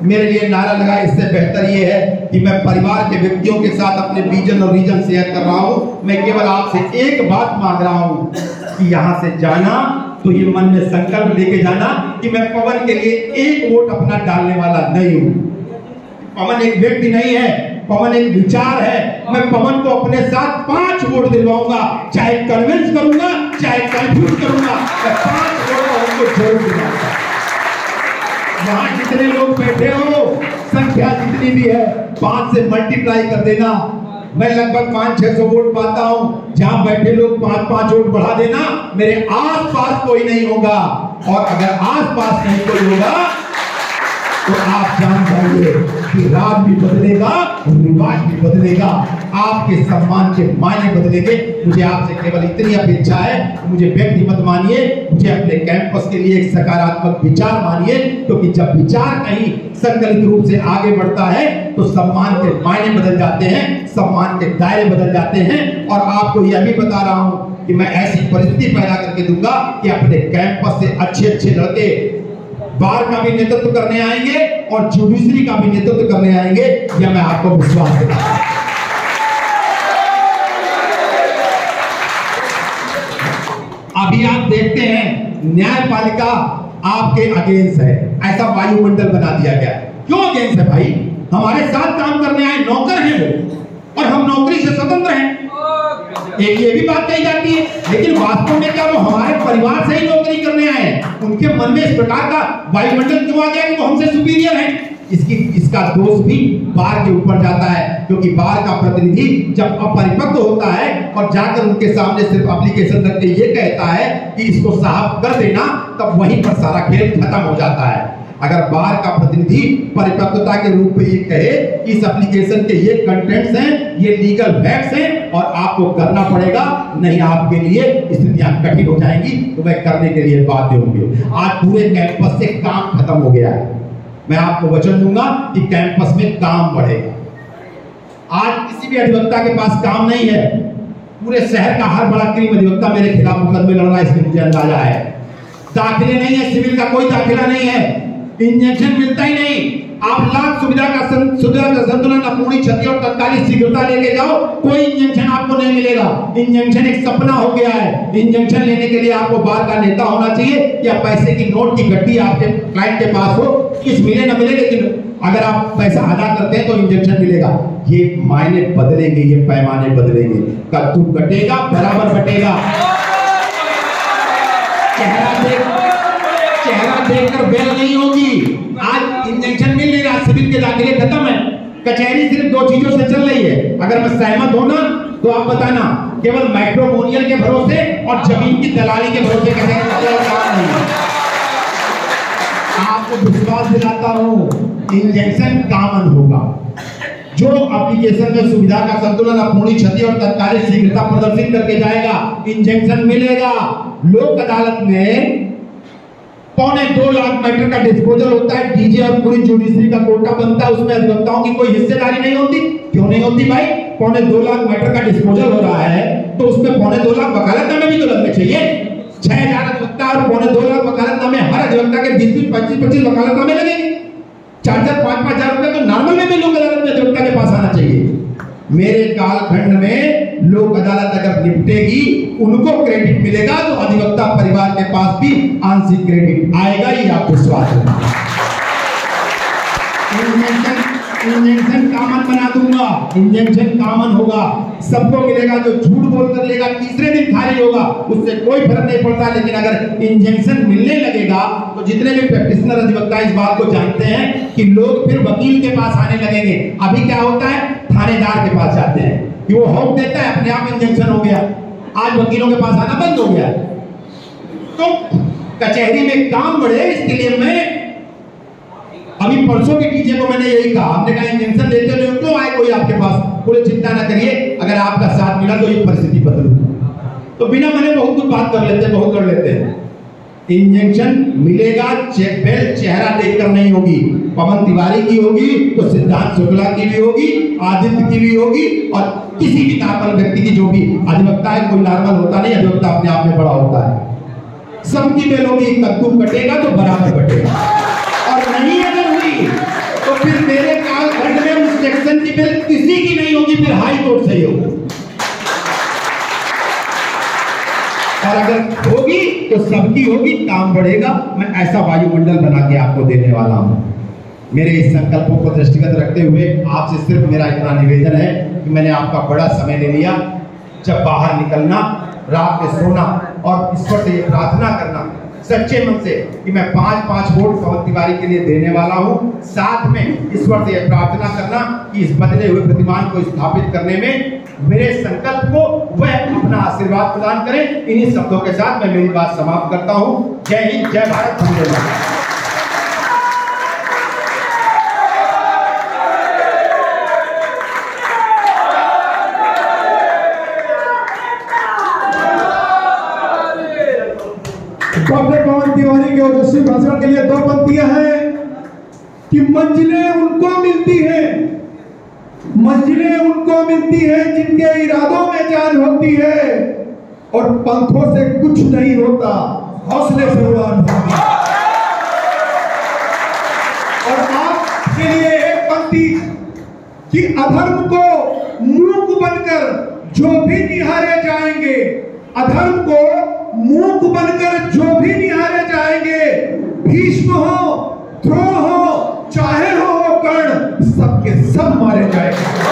मेरे लिए नारा लगाए, इससे बेहतर ये है कि मैं परिवार के व्यक्तियों के साथ अपने विजन और रीजन शेयर कर रहा हूँ। मैं केवल आपसे एक बात मांग रहा हूँ कि यहाँ से जाना तो ये मन में संकल्प लेके जाना कि मैं पवन के लिए एक वोट अपना डालने वाला नहीं हूँ। पवन एक व्यक्ति नहीं है, पवन एक विचार है। मैं पवन को अपने साथ 5 वोट दिलवाऊंगा, चाहे कन्विंस करूंगा चाहे कंफ्यूज करूंगा, मैं 5 वोट उनको जरूर दिलाऊंगा। वहां जितने लोग बैठे हो, संख्या जितनी भी है 5 से मल्टीप्लाई कर देना। मैं लगभग 500-600 वोट पाता हूं। जहां बैठे लोग 5-5 वोट बढ़ा देना, मेरे आसपास कोई नहीं होगा। और अगर आसपास नहीं कोई होगा तो आप जान जाइए कि राज भी बदलेगा, रिवाज भी बदलेगा, आपके सम्मान के मायने बदलेंगे। मुझे आपसे केवल इतनी अपेक्षा है, मुझे व्यक्ति मत मानिए, मुझे अपने कैंपस के लिए एक सकारात्मक विचार मानिए, क्योंकि जब विचार कहीं संकलित रूप से आगे बढ़ता है तो सम्मान के मायने बदल जाते हैं, सम्मान के दायरे बदल जाते हैं। और आपको यह भी बता रहा हूं कि मैं ऐसी परिस्थिति पैदा करके दूंगा कि अपने कैंपस से अच्छे लड़के बार का भी नेतृत्व करने आएंगे और जुडिशरी का भी नेतृत्व करने आएंगे, यह मैं आपको विश्वास देता हूं। अभी आप देखते हैं न्यायपालिका आपके अगेंस्ट है, ऐसा वायुमंडल बना दिया गया। क्यों अगेंस्ट है भाई? हमारे साथ काम करने आए नौकर हैं वो, और हम नौकरी से स्वतंत्र हैं। एक ये भी बात कही जाती है, लेकिन वास्तव में क्या वो हमारे परिवार से ही नौकरी करने आए हैं? उनके मन में इस प्रकार का वायुमंडल क्यों आ गया कि वो हमसे सुपीरियर हैं? इसका दोष भी बार के ऊपर जाता है, क्योंकि बार का प्रतिनिधि जब अपरिपक्व होता है और जाकर उनके सामने सिर्फ एप्लीकेशन रख के ये कहता है कि इसको साफ कर देना, तब वहीं पर सारा खेल खत्म हो जाता है। अगर बार का प्रतिनिधि परिपक्वता के रूप में ये कहे कि इस एप्लीकेशन के ये कंटेंट्स हैं, ये लीगल फैक्ट्स हैं और आपको करना पड़ेगा, नहीं आपके लिए स्थितियां कठिन हो जाएंगी, तो मैं करने के लिए बाध्य होंगे। आज पूरे कैंपस से काम खत्म हो गया है। मैं आपको वचन दूंगा कि कैंपस में काम बढ़ेगा। आज किसी भी अधिवक्ता के पास काम नहीं है। पूरे शहर का हर बड़ा क्रीम अधिवक्ता मेरे खिलाफ मुकदमे लड़ रहा है, इसमें मुझे अंदाजा है। दाखिले नहीं है, सिविल का कोई दाखिला नहीं है, इंजेक्शन मिलता ही नहीं। आप लाख सुविधा का संतुलन, अपूर्ण क्षति और तत्कालिक शीघ्रता लेके जाओ, कोई इंजेक्शन आपको नहीं मिलेगा। इंजेक्शन एक सपना हो गया है। इंजेक्शन लेने के लिए आपको बार का नेता होना चाहिए या पैसे की नोट की गड्डी आपके क्लाइंट के पास हो, किस मिले ना मिले, लेकिन अगर आप पैसा अदा करते हैं तो इंजेक्शन मिलेगा। ये मायने बदलेंगे, ये पैमाने बदलेंगे। कद्दू कटेगा बराबर बटेगा। चेहरा देखकर बेल नहीं होगी। आज इंजेक्शन मिल नहीं रहा, सिविल के दाखिले खत्म है, कचहरी सिर्फ 2 चीजों से चल रही है। अगर मैं सहमत हूं ना तो आप बताना, केवल मैट्रिमोनियल के भरोसे और जमीन की दलाली के भरोसे काम नहीं है। आपको विश्वास दिलाता हूं, इंजेक्शन कॉमन होगा। जो एप्लीकेशन में सुविधा का संतुलन, अपूर्ण क्षति और तत्कालिक शीघ्रता प्रदर्शित करके जाएगा, इंजेक्शन मिलेगा। लोक अदालत में 2.25 लाख मैटर का डिस्पोजल होता है, डीजे और पूरी जुडिशरी का कोटा बनता है, उसमें अधिवक्ताओं की कोई हिस्सेदारी नहीं होती। क्यों नहीं होती भाई? 2.25 लाख मैटर का डिस्पोजल हो रहा है तो उसमें 2.25 लाख वकालतनामे भी तो लगने चाहिए। 6000 अधिवक्ता और 2.25 लाख वकालतनामे, हर अधिवक्ता के 20-20, 25-25 वकालतनामे लगेंगे। 4-4, 5-5 हजार रुपए तो नॉर्मल में भी लोक अदालत में अधिवक्ता के पास आना चाहिए। मेरे कालखंड में लोक अदालत अगर निपटेगी, उनको क्रेडिट मिलेगा, तो अधिवक्ता परिवार के पास भी आंशिक क्रेडिट आएगा, ये आप विश्वास रखिए। इंजेक्शन कॉमन बना दूंगा, इंजेक्शन कॉमन होगा, सबको मिलेगा। जो झूठ बोलकर लेगा तीसरे दिन खारिज होगा, उससे कोई फर्क नहीं पड़ता। लेकिन अगर इंजेक्शन मिलने लगेगा तो जितने भी प्रैक्टिशनर अधिवक्ता इस बात को जानते हैं कि लोग फिर वकील के पास आने लगेंगे। अभी क्या होता है, थानेदार के पास जाते हैं कि वो हॉक देता है, अपने आप इंजेक्शन हो गया। आज वकीलों के पास आना बंद हो गया। तो कचहरी में काम बढ़े, इसके लिए मैं अभी परसों के टीचर को मैंने यही कहा, हमने कहा इंजेक्शन लेते हुए क्यों आए कोई आपके पास? बोले चिंता ना करिए, अगर आपका साथ मिला तो ये परिस्थिति बदलू। तो बिना मैंने बहुत कुछ बात कर लेते हैं, बहुत कर लेते हैं। इंजेक्शन मिलेगा, बेल चेहरा देखकर नहीं होगी। पवन तिवारी की होगी तो सिद्धांत शुक्ला की भी होगी, आदित्य की भी होगी, और किसी भी नॉर्मल व्यक्ति की, जो भी अधिवक्ता है, कोई नॉर्मल होता नहीं, अधिवक्ता अपने आप में बड़ा होता है। सबकी बेल होगी, कद्दू कटेगा तो बराबर कटेगा। और नहीं अगर हुई नहीं होगी, और अगर होगी तो सबकी होगी, काम बढ़ेगा। मैं ऐसा वायुमंडल बना के आपको देने वाला हूं। मेरे इस संकल्पों को दृष्टिगत रखते हुए आपसे सिर्फ मेरा इतना निवेदन है कि मैंने आपका बड़ा समय ले लिया। जब बाहर निकलना, रात में सोना और ईश्वर से ये प्रार्थना करना सच्चे मन से कि मैं 5-5 वोट पवन तिवारी के लिए देने वाला हूं। साथ में ईश्वर से ये प्रार्थना करना कि इस बदले हुए प्रतिमान को स्थापित करने में मेरे संकल्प को वह अपना आशीर्वाद प्रदान करें। इन्हीं शब्दों के साथ मैं मेरी बात समाप्त करता हूं। जय हिंद, जय भारत, वंदे मातरम। डॉक्टर पवन तिवारी के ओजस्वी भाषण के लिए 2 पंक्तियां हैं कि मंजिलें उनको मिलती हैं, मंजिलें उनको मिलती हैं जिनके इरादों में जान होती है, और पंखों से कुछ नहीं होता, हौसले से उड़ान होती है। और आपके लिए एक पंक्ति कि अधर्म को मूक बनकर जो भी निहारे जाएंगे, अधर्म को मूक बनकर जो भी निहारे जाएंगे, भीष्म हो, द्रोह हो, चाहे हो कर्ण, सबके सब मारे जाएंगे।